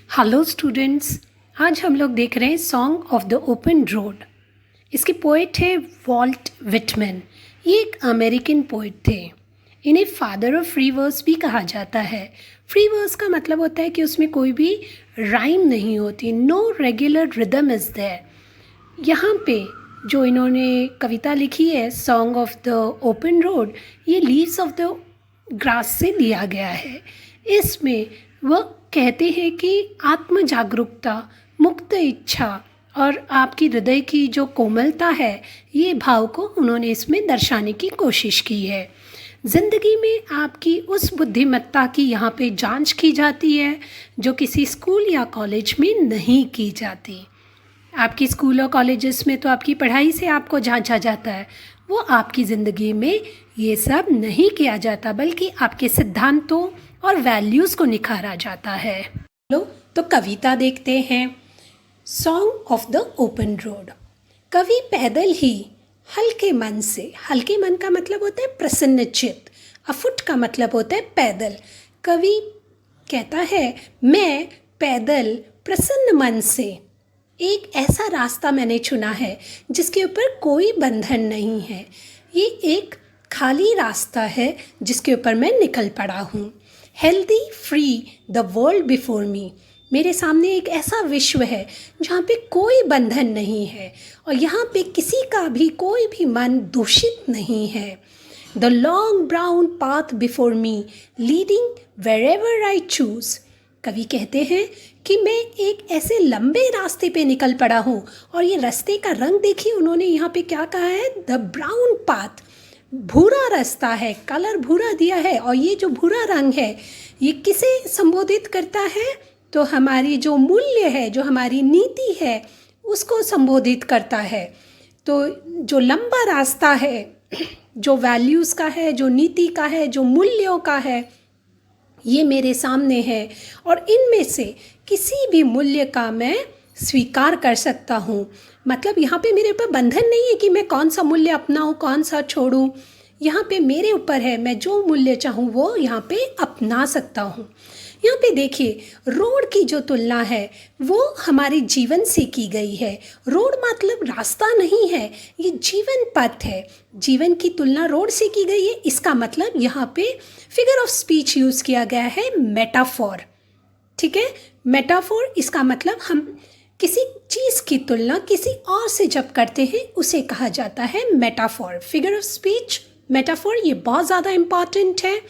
Hello students. आज हम लोग देख रहे हैं song of the open road. इसके पोइट है वॉल्ट विटमैन। ये एक अमेरिकन पोइट थे। इन्हें फादर ऑफ फ्री वर्स भी कहा जाता है। फ्री वर्स का मतलब होता है कि उसमें कोई भी राइम नहीं होती, no regular rhythm is there. यहाँ पे जो इन्होंने कविता लिखी है song of the open road, ये लीव्स ऑफ द ग्रास से लिया गया है। इसमें वह कहते हैं कि आत्म जागरूकता, मुक्त इच्छा और आपकी हृदय की जो कोमलता है, ये भाव को उन्होंने इसमें दर्शाने की कोशिश की है। ज़िंदगी में आपकी उस बुद्धिमत्ता की यहाँ पे जांच की जाती है जो किसी स्कूल या कॉलेज में नहीं की जाती। आपकी स्कूल और कॉलेजेस में तो आपकी पढ़ाई से आपको जांचा जाता है, वो आपकी ज़िंदगी में ये सब नहीं किया जाता, बल्कि आपके सिद्धांतों और वैल्यूज़ को निखारा जाता है। लो तो कविता देखते हैं। Song of the open road. कवि पैदल ही हल्के मन से, हल्के मन का मतलब होता है प्रसन्न चित्त, अफुट का मतलब होता है पैदल। कवि कहता है मैं पैदल प्रसन्न मन से एक ऐसा रास्ता मैंने चुना है जिसके ऊपर कोई बंधन नहीं है। ये एक खाली रास्ता है जिसके ऊपर मैं निकल पड़ा हूँ। Healthy free the world before me. मेरे सामने एक ऐसा विश्व है जहाँ पे कोई बंधन नहीं है और यहाँ पे किसी का भी कोई भी मन दूषित नहीं है। The long brown path before me leading wherever I choose. कवि कहते हैं कि मैं एक ऐसे लंबे रास्ते पे निकल पड़ा हूँ और ये रास्ते का रंग देखिए, उन्होंने यहाँ पे क्या कहा है, द ब्राउन पाथ, भूरा रास्ता है, कलर भूरा दिया है। और ये जो भूरा रंग है ये किसे संबोधित करता है, तो हमारी जो मूल्य है, जो हमारी नीति है, उसको संबोधित करता है। तो जो लंबा रास्ता है, जो वैल्यूज़ का है, जो नीति का है, जो मूल्यों का है, ये मेरे सामने है और इनमें से किसी भी मूल्य का मैं स्वीकार कर सकता हूँ। मतलब यहाँ पे मेरे ऊपर बंधन नहीं है कि मैं कौन सा मूल्य अपनाऊँ, कौन सा छोड़ूँ। यहाँ पे मेरे ऊपर है, मैं जो मूल्य चाहूँ वो यहाँ पे अपना सकता हूँ। यहाँ पे देखिए, रोड की जो तुलना है वो हमारे जीवन से की गई है। रोड मतलब रास्ता नहीं है, ये जीवन पथ है। जीवन की तुलना रोड से की गई है, इसका मतलब यहाँ पे फिगर ऑफ स्पीच यूज़ किया गया है, मेटाफोर। ठीक है, मेटाफोर इसका मतलब हम किसी चीज़ की तुलना किसी और से जब करते हैं उसे कहा जाता है metaphor. Figure of speech, metaphor, ये बहुत ज़्यादा इम्पॉर्टेंट है।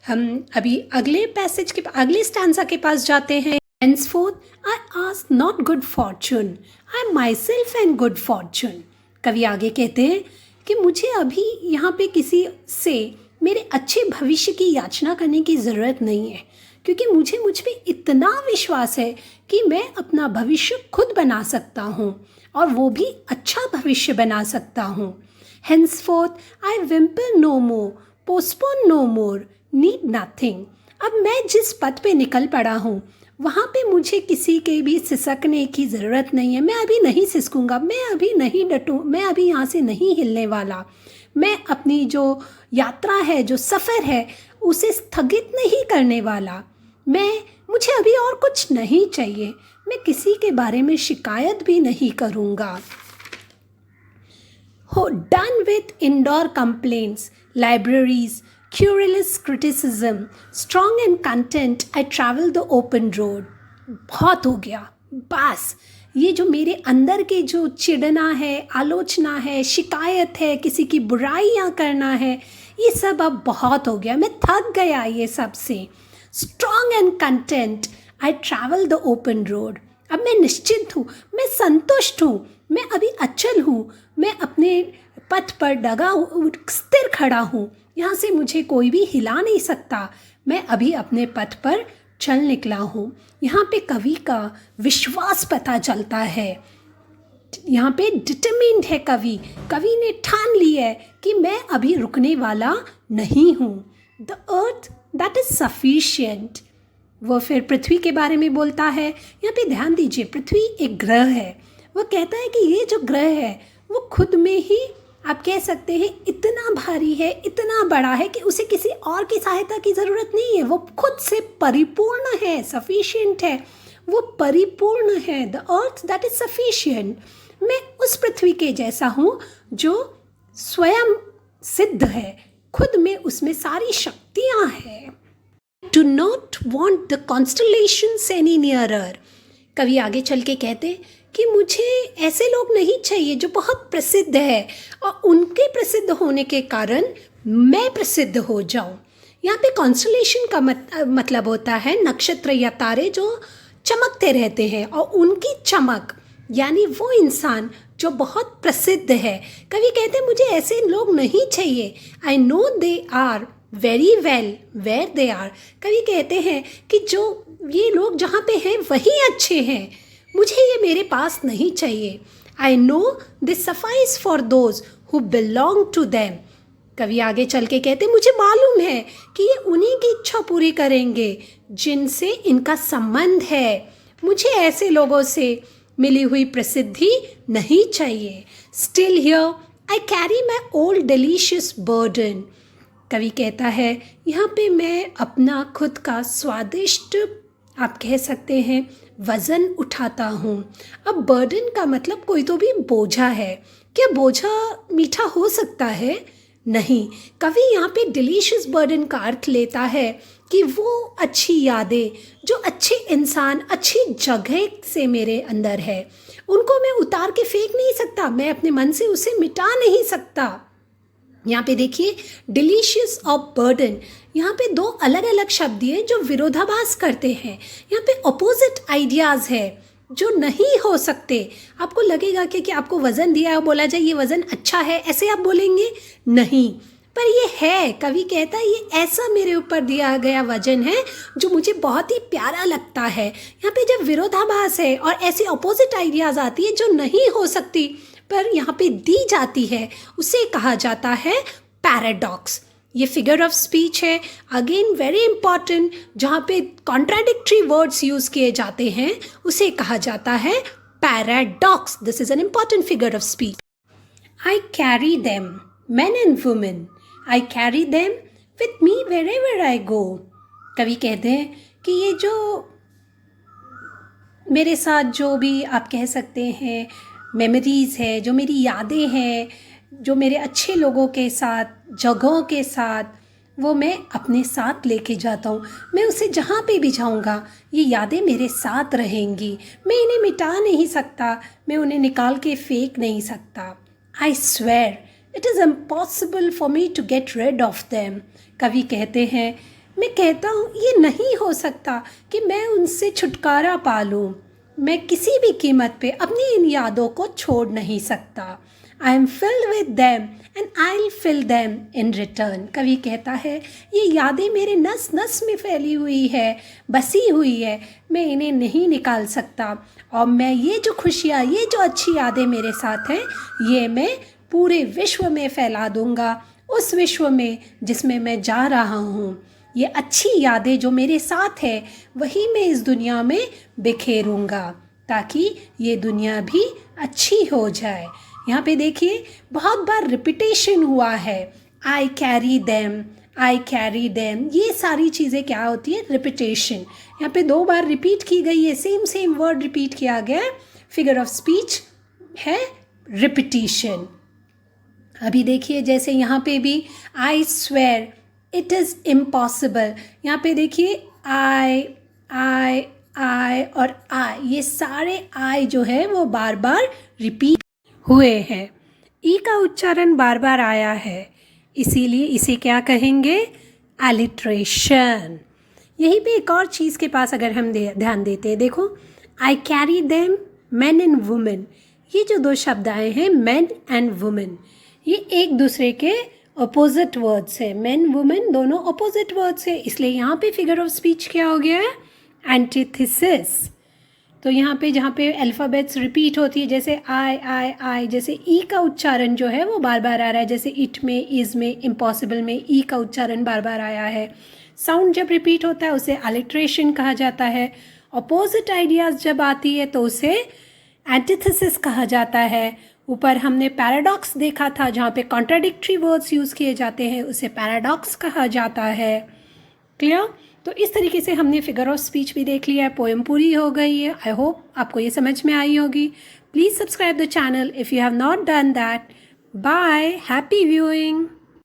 हम अभी अगले पैसेज के अगले स्टैंजा के पास जाते हैं। Henceforth I ask not good fortune, I myself am good fortune। कवि आगे कहते हैं कि मुझे अभी यहाँ पे किसी से मेरे अच्छे भविष्य की याचना करने की ज़रूरत नहीं है, क्योंकि मुझ पे इतना विश्वास है कि मैं अपना भविष्य खुद बना सकता हूँ और वो भी अच्छा भविष्य बना सकता हूँ। Henceforth I whimper no more, postpone no more, need nothing। अब मैं जिस पथ पे निकल पड़ा हूँ वहाँ पे मुझे किसी के भी सिसकने की ज़रूरत नहीं है। मैं अभी नहीं सिसकूँगा, मैं अभी नहीं डटूँ, मैं अभी यहाँ से नहीं हिलने वाला। मैं अपनी जो यात्रा है, जो सफ़र है, उसे स्थगित नहीं करने वाला। मुझे अभी और कुछ नहीं चाहिए। मैं किसी के बारे में शिकायत भी नहीं करूँगा। हो done with indoor complaints, libraries, curious criticism, strong and content I travel the open road. बहुत हो गया, बस ये जो मेरे अंदर के जो चिढ़ना है, आलोचना है, शिकायत है, किसी की बुराइयाँ करना है, ये सब अब बहुत हो गया, मैं थक गया ये सब से। Strong and content I travel the open road. अब मैं निश्चिंत हूँ, मैं संतुष्ट हूँ, मैं अभी अचल हूँ, मैं अपने पथ पर डगा स्थिर खड़ा हूँ, यहाँ से मुझे कोई भी हिला नहीं सकता। मैं अभी अपने पथ पर चल निकला हूँ। यहाँ पे कवि का विश्वास पता चलता है। यहाँ पे डिटरमिन्ड है कवि ने ठान ली है कि मैं अभी रुकने वाला नहीं हूँ। The earth that is sufficient. वो फिर पृथ्वी के बारे में बोलता है। यहाँ पे ध्यान दीजिए, पृथ्वी एक ग्रह है। वो कहता है कि ये जो ग्रह है वो खुद में ही आप कह सकते हैं इतना भारी है, इतना बड़ा है कि उसे किसी और की सहायता की ज़रूरत नहीं है। वो खुद से परिपूर्ण है, सफिशिएंट है। वो परिपूर्ण है, the earth that is sufficient. मैं उस पृथ्वी के जैसा हूँ जो स्वयं सिद्ध है, खुद में उसमें सारी शक्तियाँ हैं। Do not want the constellations any nearer. कवि आगे चल के कहते कि मुझे ऐसे लोग नहीं चाहिए जो बहुत प्रसिद्ध है और उनके प्रसिद्ध होने के कारण मैं प्रसिद्ध हो जाऊं। यहाँ पे कॉन्स्टलेशन का मतलब होता है नक्षत्र या तारे जो चमकते रहते हैं और उनकी चमक, यानी वो इंसान जो बहुत प्रसिद्ध है। कवि कहते हैं मुझे ऐसे लोग नहीं चाहिए। I know they are very well where they are. कवि कहते हैं कि जो ये लोग जहाँ पे हैं वही अच्छे हैं, मुझे ये मेरे पास नहीं चाहिए। I know this suffice for those who belong to them. कवि आगे चल के कहते मुझे मालूम है कि ये उन्हीं की इच्छा पूरी करेंगे जिनसे इनका संबंध है। मुझे ऐसे लोगों से मिली हुई प्रसिद्धि नहीं चाहिए। Still here I carry my old delicious burden. कवि कहता है यहाँ पे मैं अपना खुद का स्वादिष्ट, आप कह सकते हैं, वज़न उठाता हूँ। अब बर्डन का मतलब कोई तो भी बोझा है। क्या बोझा मीठा हो सकता है? नहीं। कवि यहाँ पे डिलीशियस बर्डन का अर्थ लेता है कि वो अच्छी यादें जो अच्छे इंसान अच्छी जगह से मेरे अंदर है, उनको मैं उतार के फेंक नहीं सकता, मैं अपने मन से उसे मिटा नहीं सकता। यहाँ पे देखिए डिलीशियस और बर्डन, यहाँ पे दो अलग अलग शब्द हैं जो विरोधाभास करते हैं। यहाँ पे अपोजिट आइडियाज़ है जो नहीं हो सकते। आपको लगेगा कि आपको वज़न दिया है, बोला जाए ये वज़न अच्छा है, ऐसे आप बोलेंगे नहीं, पर ये है। कवि कहता है ये ऐसा मेरे ऊपर दिया गया वजन है जो मुझे बहुत ही प्यारा लगता है। यहाँ पे जब विरोधाभास है और ऐसी अपोजिट आइडियाज़ आती है जो नहीं हो सकती पर यहाँ पे दी जाती है, उसे कहा जाता है पैराडॉक्स। ये फिगर ऑफ स्पीच है, अगेन वेरी इंपॉर्टेंट, जहाँ पे कॉन्ट्राडिक्टरी वर्ड्स यूज़ किए जाते हैं उसे कहा जाता है paradox. This is an important figure of speech. I carry them, men and women, I carry them with me wherever I go। कवि कहते हैं कि ये जो मेरे साथ जो भी आप कह सकते हैं मेमोरीज़ है, जो मेरी यादें हैं, जो मेरे अच्छे लोगों के साथ, जगहों के साथ, वो मैं अपने साथ लेके जाता हूँ। मैं उसे जहाँ पे भी जाऊँगा ये यादें मेरे साथ रहेंगी। मैं इन्हें मिटा नहीं सकता, मैं उन्हें निकाल के फेंक नहीं सकता। I swear it is impossible for me to get rid of them। कवि कहते हैं मैं कहता हूँ ये नहीं हो सकता कि मैं उनसे छुटकारा पा लूँ। मैं किसी भी कीमत पे अपनी इन यादों को छोड़ नहीं सकता। I am filled with them and I'll fill them in return। कवि कहता है ये यादें मेरे नस नस में फैली हुई है, बसी हुई है, मैं इन्हें नहीं निकाल सकता। और मैं ये जो खुशियाँ, ये जो अच्छी यादें मेरे साथ हैं, ये मैं पूरे विश्व में फैला दूँगा, उस विश्व में जिसमें मैं जा रहा हूँ। ये अच्छी यादें जो मेरे साथ है वही मैं इस दुनिया में बिखेरूँगा ताकि ये दुनिया भी अच्छी हो जाए। यहाँ पे देखिए बहुत बार रिपीटेशन हुआ है, I carry them, I carry them. ये सारी चीज़ें क्या होती है? रिपीटेशन। यहाँ पे 2 बार रिपीट की गई है, सेम वर्ड रिपीट किया गया है। फिगर ऑफ स्पीच है रिपीटिशन। अभी देखिए जैसे यहाँ पे भी I swear it is impossible. यहाँ पे देखिए आई और आई, ये सारे आई जो है वो बार बार रिपीट हुए हैं। ई का उच्चारण बार बार आया है, इसीलिए इसे क्या कहेंगे? एलिट्रेशन। यहीं पे एक और चीज़ के पास अगर हम ध्यान देते हैं, देखो I carry them man and women. ये जो 2 शब्द आए हैं मैन एंड वुमेन, ये एक दूसरे के अपोजिट वर्ड्स है। मैन वुमेन दोनों अपोजिट वर्ड्स है, इसलिए यहाँ पे फिगर ऑफ स्पीच क्या हो गया है? एंटीथेसिस। तो यहाँ पे जहाँ पे अल्फ़ाबेट्स रिपीट होती है, जैसे आई, जैसे ई का उच्चारण जो है वो बार बार आ रहा है, जैसे इट में, इज़ में, इम्पॉसिबल में ई का उच्चारण बार बार आया है। साउंड जब रिपीट होता है उसे अलिट्रेशन कहा जाता है। अपोजिट आइडियाज़ जब आती है तो उसे एंटीथेसिस कहा जाता है। ऊपर हमने पैराडॉक्स देखा था, जहाँ पे कॉन्ट्राडिक्टरी वर्ड्स यूज़ किए जाते हैं, उसे पैराडॉक्स कहा जाता है। क्लियर? तो इस तरीके से हमने फिगर ऑफ स्पीच भी देख लिया है, पोएम पूरी हो गई है। आई होप आपको ये समझ में आई होगी। Please subscribe the channel if you have not done that. Bye, happy viewing.